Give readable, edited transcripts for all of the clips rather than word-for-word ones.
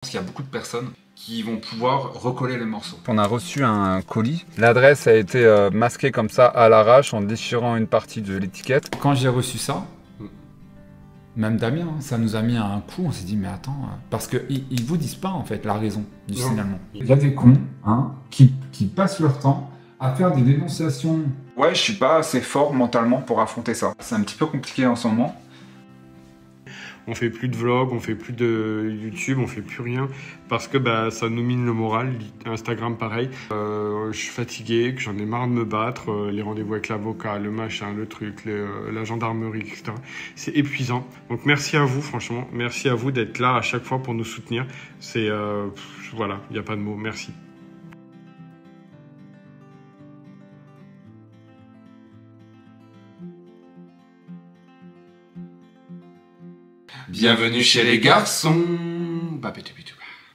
Qu'il y a beaucoup de personnes qui vont pouvoir recoller les morceaux. On a reçu un colis. L'adresse a été masquée comme ça à l'arrache en déchirant une partie de l'étiquette. Quand j'ai reçu ça, même Damien, ça nous a mis un coup. On s'est dit mais attends, parce qu'ils vous disent pas en fait la raison du signalement. Il y a des cons qui passent leur temps à faire des dénonciations. Ouais, je suis pas assez fort mentalement pour affronter ça. C'est un petit peu compliqué en ce moment. On fait plus de vlogs, on fait plus de YouTube, on fait plus rien parce que ça nous mine le moral. Instagram pareil. Je suis fatigué, que j'en ai marre de me battre, les rendez-vous avec l'avocat, le machin, le truc, la gendarmerie, etc. C'est épuisant. Donc merci à vous, franchement, merci à vous d'être là à chaque fois pour nous soutenir. C'est voilà, il n'y a pas de mots. Merci. Bienvenue chez les garçons.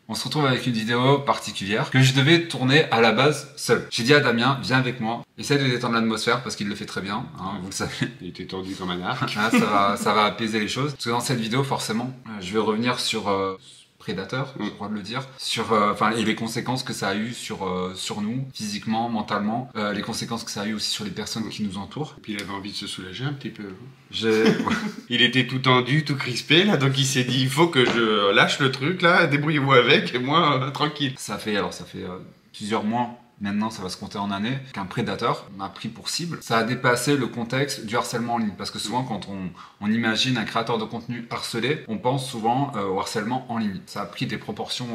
On se retrouve avec une vidéo particulière que je devais tourner à la base seul. J'ai dit à Damien, viens avec moi, essaie de détendre l'atmosphère parce qu'il le fait très bien, vous le savez. Il était tendu comme un arc. Ça va apaiser les choses. Parce que dans cette vidéo, forcément, je vais revenir sur Prédateur, j'ai le droit de le dire, sur et les conséquences que ça a eu sur nous, physiquement, mentalement, les conséquences que ça a eu aussi sur les personnes qui nous entourent. Et puis il avait envie de se soulager un petit peu. Il était tout tendu, tout crispé là, donc il s'est dit il faut que je lâche le truc là, débrouillez-vous avec et moi tranquille. Ça fait plusieurs mois. Maintenant, ça va se compter en années, qu'un prédateur m'a pris pour cible. Ça a dépassé le contexte du harcèlement en ligne. Parce que souvent, quand on imagine un créateur de contenu harcelé, on pense souvent au harcèlement en ligne. Ça a pris des proportions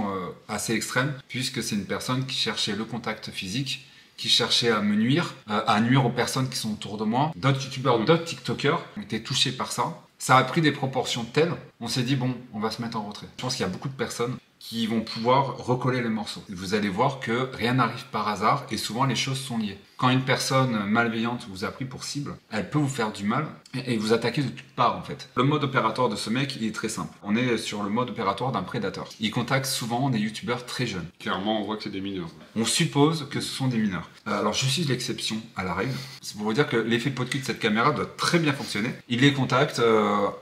assez extrêmes, puisque c'est une personne qui cherchait le contact physique, qui cherchait à me nuire, à nuire aux personnes qui sont autour de moi. D'autres youtubeurs, d'autres tiktokers ont été touchés par ça. Ça a pris des proportions telles, on s'est dit bon, on va se mettre en retrait. Je pense qu'il y a beaucoup de personnes qui vont pouvoir recoller les morceaux. Vous allez voir que rien n'arrive par hasard et souvent les choses sont liées. Quand une personne malveillante vous a pris pour cible, elle peut vous faire du mal et vous attaquer de toutes parts en fait. Le mode opératoire de ce mec, il est très simple. On est sur le mode opératoire d'un prédateur. Il contacte souvent des youtubeurs très jeunes. Clairement, on voit que c'est des mineurs. On suppose que ce sont des mineurs. Alors je suis l'exception à la règle. C'est pour vous dire que l'effet pot de cul de cette caméra doit très bien fonctionner. Il les contacte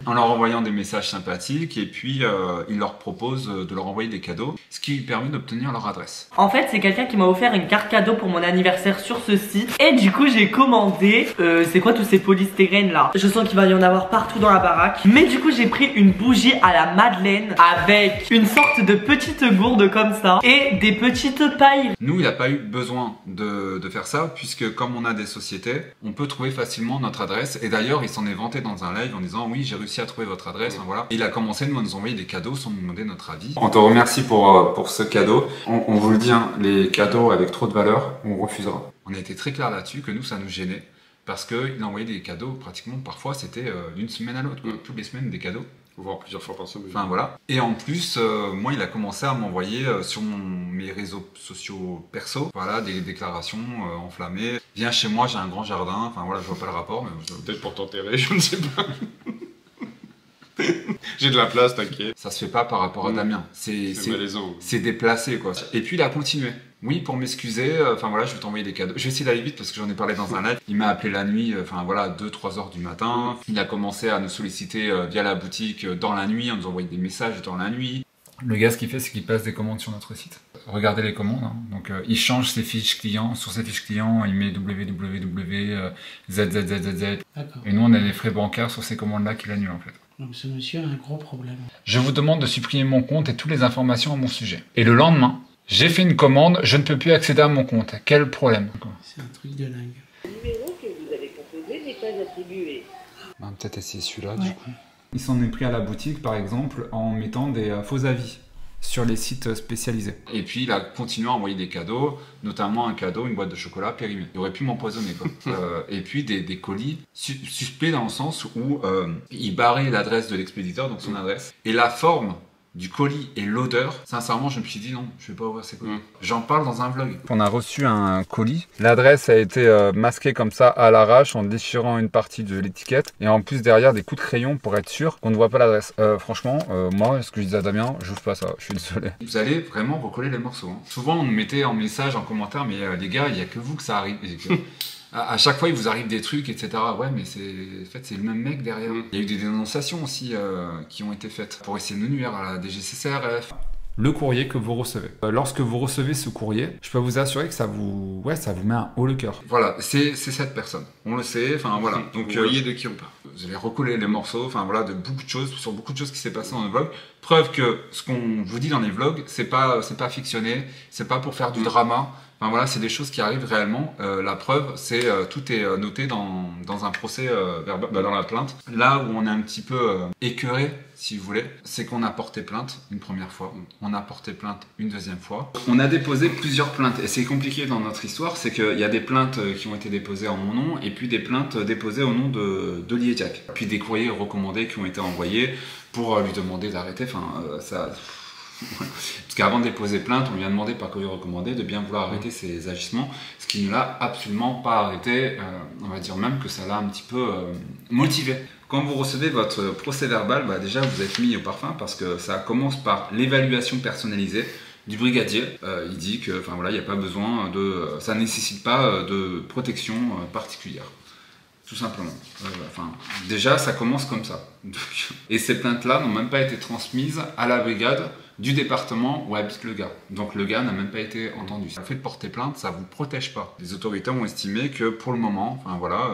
en leur envoyant des messages sympathiques et puis il leur propose de leur envoyer des cadeaux, ce qui lui permet d'obtenir leur adresse. En fait, c'est quelqu'un qui m'a offert une carte cadeau pour mon anniversaire sur ce site. Et du coup, j'ai commandé, c'est quoi tous ces polystyrènes là? Je sens qu'il va y en avoir partout dans la baraque. Mais du coup, j'ai pris une bougie à la Madeleine avec une sorte de petite gourde comme ça et des petites pailles. Nous, il n'a pas eu besoin de faire ça puisque comme on a des sociétés, on peut trouver facilement notre adresse. Et d'ailleurs, il s'en est vanté dans un live en disant oui, j'ai réussi à trouver votre adresse. Enfin, voilà. Et il a commencé à nous envoyer des cadeaux sans nous demander notre avis. On te remercie pour ce cadeau. On vous le dit, hein, les cadeaux avec trop de valeur, on refusera. On a été très clair là-dessus que nous, ça nous gênait. Parce qu'il a envoyé des cadeaux pratiquement, parfois c'était d'une semaine à l'autre. Toutes les semaines, des cadeaux. Voire plusieurs fois par semaine. Enfin voilà. Et en plus, moi, il a commencé à m'envoyer sur mes réseaux sociaux perso, voilà, des déclarations enflammées. Viens chez moi, j'ai un grand jardin. Enfin voilà, je vois pas le rapport. Mais peut-être pour t'enterrer, je ne sais pas. J'ai de la place, t'inquiète. Ça se fait pas par rapport à Damien. C'est malaisant. C'est déplacé quoi. Et puis il a continué. Oui, pour m'excuser, enfin voilà, je vais t'envoyer des cadeaux. Je vais essayer d'aller vite parce que j'en ai parlé dans un live. Il m'a appelé la nuit, enfin voilà, 2-3 heures du matin. Il a commencé à nous solliciter via la boutique dans la nuit, en nous envoyant des messages dans la nuit. Le gars, ce qu'il fait, c'est qu'il passe des commandes sur notre site. Regardez les commandes. Hein. Donc, il change ses fiches clients. Sur ses fiches clients, il met www, ZZZZZ. Et nous, on a les frais bancaires sur ces commandes-là qu'il annule en fait. Donc ce monsieur a un gros problème. Je vous demande de supprimer mon compte et toutes les informations à mon sujet. Et le lendemain, j'ai fait une commande, je ne peux plus accéder à mon compte. Quel problème? C'est un truc de dingue. Le numéro que vous avez composé n'est pas attribué. On va peut-être essayer celui-là du coup. Il s'en est pris à la boutique par exemple en mettant des faux avis sur les sites spécialisés. Et puis il a continué à envoyer des cadeaux, notamment un cadeau, une boîte de chocolat périmée. Il aurait pu m'empoisonner quoi. Et puis des colis suspects dans le sens où il barrait l'adresse de l'expéditeur, donc son adresse, et la forme du colis et l'odeur, sincèrement je me suis dit non, je vais pas ouvrir ces colis. J'en parle dans un vlog. On a reçu un colis. L'adresse a été masquée comme ça à l'arrache en déchirant une partie de l'étiquette. Et en plus derrière des coups de crayon pour être sûr qu'on ne voit pas l'adresse. Franchement, moi, ce que je disais à Damien, j'ouvre pas ça, je suis désolé. Vous allez vraiment recoller les morceaux. Hein. Souvent on nous mettait en message, en commentaire, mais les gars, il n'y a que vous que ça arrive. À chaque fois, il vous arrive des trucs, etc. Ouais, mais en fait, c'est le même mec derrière. Il y a eu des dénonciations aussi qui ont été faites pour essayer de nous nuire à la DGCCRF. le courrier que vous recevez. Lorsque vous recevez ce courrier, je peux vous assurer que ça vous met un haut le cœur. Voilà, c'est cette personne. On le sait, enfin voilà. Donc Vous voyez de qui on parle. vous allez recoller les morceaux, enfin voilà, de beaucoup de choses, sur beaucoup de choses qui s'est passé dans le vlog. Preuve que ce qu'on vous dit dans les vlogs, c'est pas fictionné, c'est pas pour faire du drama. Enfin voilà, c'est des choses qui arrivent réellement. La preuve, c'est tout est noté dans un procès verbal, dans la plainte. Là où on est un petit peu écœuré, si vous voulez, c'est qu'on a porté plainte une première fois, on a porté plainte une deuxième fois. On a déposé plusieurs plaintes et c'est compliqué dans notre histoire, c'est qu'il y a des plaintes qui ont été déposées en mon nom et puis des plaintes déposées au nom de Liéjac. Puis des courriers recommandés qui ont été envoyés pour lui demander d'arrêter. Enfin, ça. Parce qu'avant de déposer plainte, on lui a demandé par courrier recommandé de bien vouloir arrêter ses agissements, ce qui ne l'a absolument pas arrêté. On va dire même que ça l'a un petit peu motivé. Quand vous recevez votre procès verbal, bah déjà vous êtes mis au parfum parce que ça commence par l'évaluation personnalisée du brigadier. Il dit que, enfin voilà, il n'y a pas besoin de, ça nécessite pas de protection particulière. Tout simplement. Enfin, déjà, ça commence comme ça. Et ces plaintes-là n'ont même pas été transmises à la brigade du département où habite le gars. Donc le gars n'a même pas été entendu. Le fait de porter plainte, ça vous protège pas. Les autorités ont estimé que pour le moment, enfin voilà,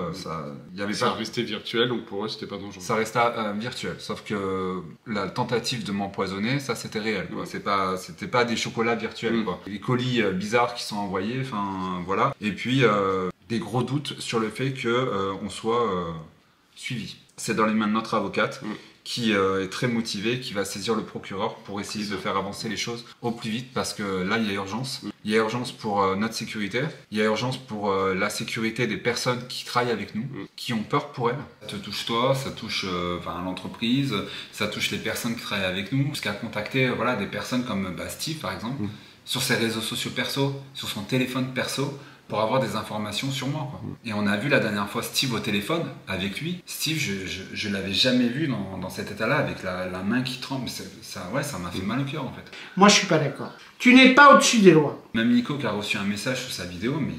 il y avait Ça pas. restait virtuel, donc pour eux, c'était pas dangereux. Ça restait virtuel. Sauf que la tentative de m'empoisonner, ça c'était réel. Quoi. C'était pas des chocolats virtuels. Quoi. Les colis bizarres qui sont envoyés, enfin voilà. Et puis des gros doutes sur le fait que on soit suivi. C'est dans les mains de notre avocate qui est très motivée, qui va saisir le procureur pour essayer de faire avancer les choses au plus vite parce que là il y a urgence. Il y a urgence pour notre sécurité, il y a urgence pour la sécurité des personnes qui travaillent avec nous, qui ont peur pour elles. Ça te touche toi, ça touche l'entreprise, ça touche les personnes qui travaillent avec nous, jusqu'à contacter voilà, des personnes comme Steve par exemple, sur ses réseaux sociaux perso, sur son téléphone perso, pour avoir des informations sur moi. Quoi. Et on a vu la dernière fois Steve au téléphone avec lui. Steve, je l'avais jamais vu dans cet état-là, avec la main qui tremble. Ça m'a fait mal au cœur en fait. Moi, je suis pas d'accord. Tu n'es pas au-dessus des lois. Même Nico qui a reçu un message sur sa vidéo, mais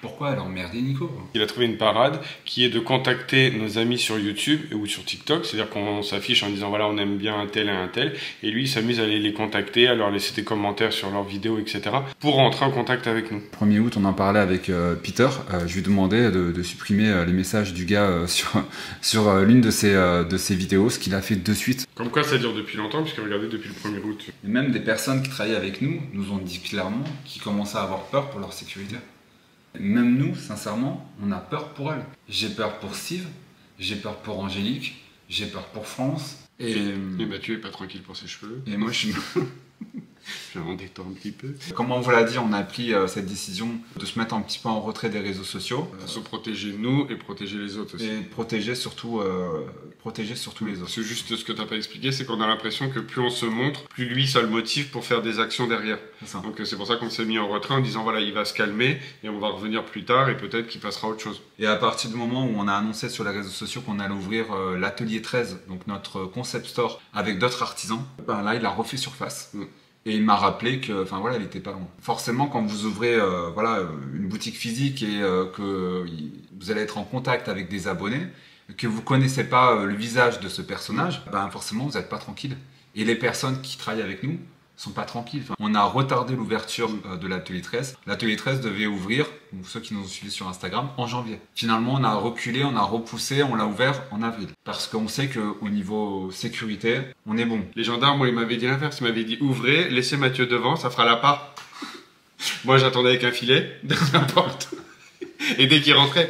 pourquoi elle a emmerdé Nico quoi. Il a trouvé une parade qui est de contacter nos amis sur YouTube ou sur TikTok, c'est-à-dire qu'on s'affiche en disant voilà on aime bien un tel et un tel, et lui il s'amuse à aller les contacter, à leur laisser des commentaires sur leurs vidéos, etc. pour rentrer en contact avec nous. 1er août, on en parlait avec Peter, je lui demandais de supprimer les messages du gars sur l'une de ses vidéos, ce qu'il a fait de suite. Comme quoi ça dure depuis longtemps, puisque regardez depuis le 1er août. Et même des personnes qui travaillaient avec nous ont dit clairement qu'ils commençaient à avoir peur pour leur sécurité. Même nous, sincèrement, on a peur pour elle. J'ai peur pour Steve, j'ai peur pour Angélique, j'ai peur pour France. Et Mathieu est pas tranquille pour ses cheveux. Et moi, je suis... Je vais m'en détendre un petit peu. Comme on vous l'a dit, on a pris cette décision de se mettre un petit peu en retrait des réseaux sociaux. Pour se protéger nous et protéger les autres aussi. Et protéger surtout les autres. C'est juste ce que t'as pas expliqué, c'est qu'on a l'impression que plus on se montre, plus lui ça le motive pour faire des actions derrière. C'est ça. Donc c'est pour ça qu'on s'est mis en retrait en disant voilà il va se calmer et on va revenir plus tard et peut-être qu'il passera à autre chose. Et à partir du moment où on a annoncé sur les réseaux sociaux qu'on allait ouvrir l'atelier 13, donc notre concept store avec d'autres artisans, ben là il a refait surface. Et il m'a rappelé que, enfin voilà, il était pas loin. Forcément, quand vous ouvrez une boutique physique et que vous allez être en contact avec des abonnés, que vous connaissez pas le visage de ce personnage, ben forcément vous n'êtes pas tranquille. Et les personnes qui travaillent avec nous sont pas tranquilles. Enfin, on a retardé l'ouverture de l'atelier 13. L'atelier 13 devait ouvrir, pour ceux qui nous ont suivis sur Instagram, en janvier. Finalement, on a reculé, on a repoussé, on l'a ouvert en avril. Parce qu'on sait qu'au niveau sécurité, on est bon. Les gendarmes, moi, ils m'avaient dit l'inverse. Ils m'avaient dit ouvrez, laissez Mathieu devant, ça fera la part. Moi, j'attendais avec un filet derrière la porte. Et dès qu'il rentrait,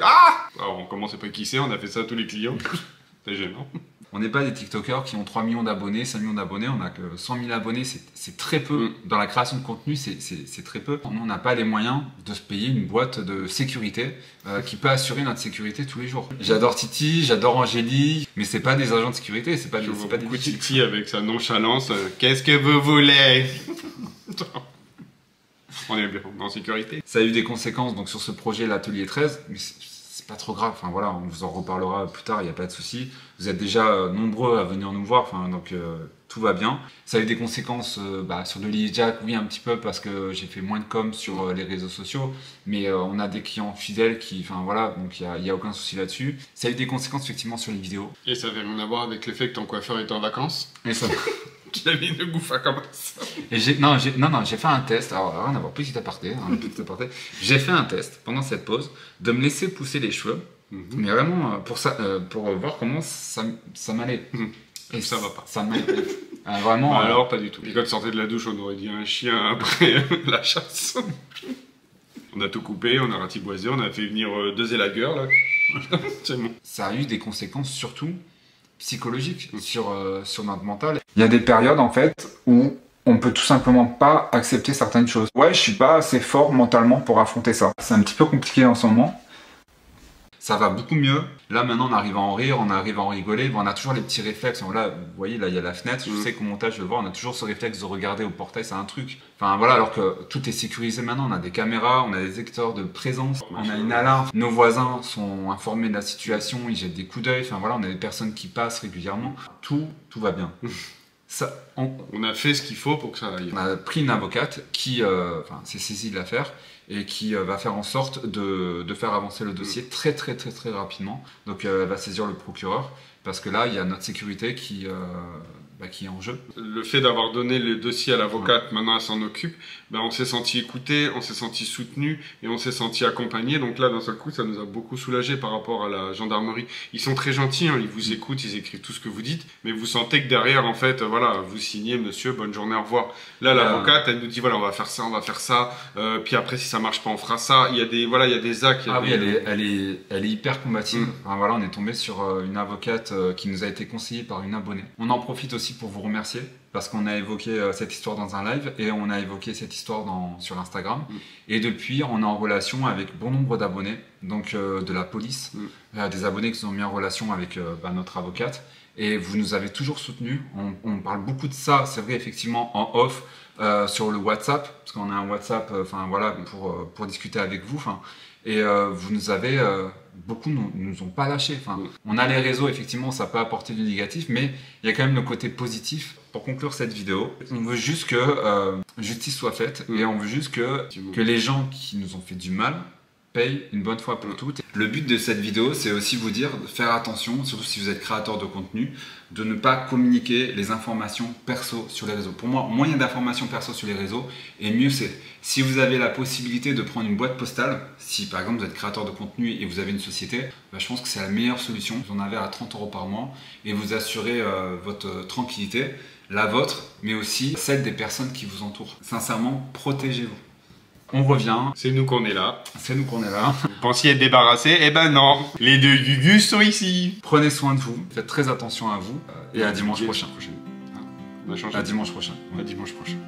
alors, on commençait pas qui c'est, on a fait ça à tous les clients. C'est gênant. On n'est pas des TikTokers qui ont 3 millions d'abonnés, 5 millions d'abonnés, on n'a que 100 000 abonnés, c'est très peu. Dans la création de contenu, c'est très peu. On n'a pas les moyens de se payer une boîte de sécurité qui peut assurer notre sécurité tous les jours. J'adore Titi, j'adore Angélique, mais c'est pas des agents de sécurité, c'est pas des beaucoup Titi avec sa nonchalance. Qu'est-ce que vous voulez? On est bien en sécurité. Ça a eu des conséquences donc sur ce projet, l'atelier 13, mais c'est pas trop grave, enfin voilà, on vous en reparlera plus tard, il n'y a pas de souci. Vous êtes déjà nombreux à venir nous voir, enfin donc tout va bien. Ça a eu des conséquences sur de Liéjac, oui un petit peu parce que j'ai fait moins de com sur les réseaux sociaux, mais on a des clients fidèles qui, enfin voilà, donc il y a aucun souci là-dessus. Ça a eu des conséquences effectivement sur les vidéos. Et ça avait rien à voir avec le fait que ton coiffeur était en vacances? Et ça... qu'il a mis une gouffa comme ça. Et j'ai fait un test, alors rien à voir, petit aparté. J'ai fait un test pendant cette pause de me laisser pousser les cheveux, mais vraiment pour voir comment ça m'allait. Et ça va pas. Ça m'allait. Vraiment. Alors, pas du tout. Et quand tu sortais de la douche, on aurait dit un chien après la chasse. On a tout coupé, on a ratiboisé, on a fait venir 2 élagueurs là. C'est bon. Ça a eu des conséquences surtout psychologiques sur notre mental. Il y a des périodes en fait où on peut tout simplement pas accepter certaines choses. Ouais, je suis pas assez fort mentalement pour affronter ça. C'est un petit peu compliqué en ce moment. Ça va beaucoup mieux. Là, maintenant, on arrive à en rire, on arrive à en rigoler. Bon, on a toujours les petits réflexes. Là, vous voyez, là, il y a la fenêtre. Je sais qu'au montage, je le vois, on a toujours ce réflexe de regarder au portail, c'est un truc. Enfin, voilà, alors que tout est sécurisé maintenant. On a des caméras, on a des détecteurs de présence, on a une alarme. Nos voisins sont informés de la situation, ils jettent des coups d'œil. Enfin, voilà, on a des personnes qui passent régulièrement. Tout va bien. Ça, on a fait ce qu'il faut pour que ça aille. On a pris une avocate qui s'est saisie de l'affaire et qui va faire en sorte de faire avancer le dossier très rapidement. Donc elle va saisir le procureur parce que là il y a notre sécurité qui est en jeu. Le fait d'avoir donné le dossier à l'avocate, maintenant elle s'en occupe, on s'est senti écouté, on s'est senti soutenu et on s'est senti accompagné. Donc là, d'un seul coup, ça nous a beaucoup soulagé par rapport à la gendarmerie. Ils sont très gentils, hein, ils vous écoutent, ils écrivent tout ce que vous dites, mais vous sentez que derrière, en fait, voilà, vous signez, monsieur, bonne journée, au revoir. Là, l'avocate, elle nous dit, voilà, on va faire ça, puis après, si ça marche pas, on fera ça. Il y a des actes. Oui, elle est hyper combative. Enfin, voilà, on est tombé sur une avocate qui nous a été conseillée par une abonnée. On en profite aussi pour vous remercier parce qu'on a évoqué cette histoire dans un live et on a évoqué cette histoire sur Instagram et depuis on est en relation avec bon nombre d'abonnés, donc de la police, des abonnés qui nous ont mis en relation avec notre avocate et vous nous avez toujours soutenus. On parle beaucoup de ça, c'est vrai, effectivement en off sur le WhatsApp parce qu'on a un WhatsApp pour discuter avec vous et vous nous avez beaucoup nous ont pas lâché. On a les réseaux, effectivement, ça peut apporter du négatif, mais il y a quand même le côté positif. Pour conclure cette vidéo, on veut juste que justice soit faite et on veut juste que les gens qui nous ont fait du mal payent une bonne fois pour toutes. Le but de cette vidéo, c'est aussi vous dire de faire attention, surtout si vous êtes créateur de contenu, de ne pas communiquer les informations perso sur les réseaux. Pour moi, moins il y a d'informations perso sur les réseaux, et mieux c'est. Si vous avez la possibilité de prendre une boîte postale, si par exemple vous êtes créateur de contenu et vous avez une société, je pense que c'est la meilleure solution. Vous en avez à 30 € par mois et vous assurez votre tranquillité, la vôtre, mais aussi celle des personnes qui vous entourent. Sincèrement, protégez-vous. On revient. C'est nous qu'on est là. C'est nous qu'on est là. Vous pensiez être débarrassé? Eh ben non. Les 2 Gugus sont ici. Prenez soin de vous. Faites très attention à vous. Et à dimanche prochain. On a changé. À dimanche prochain. À dimanche prochain.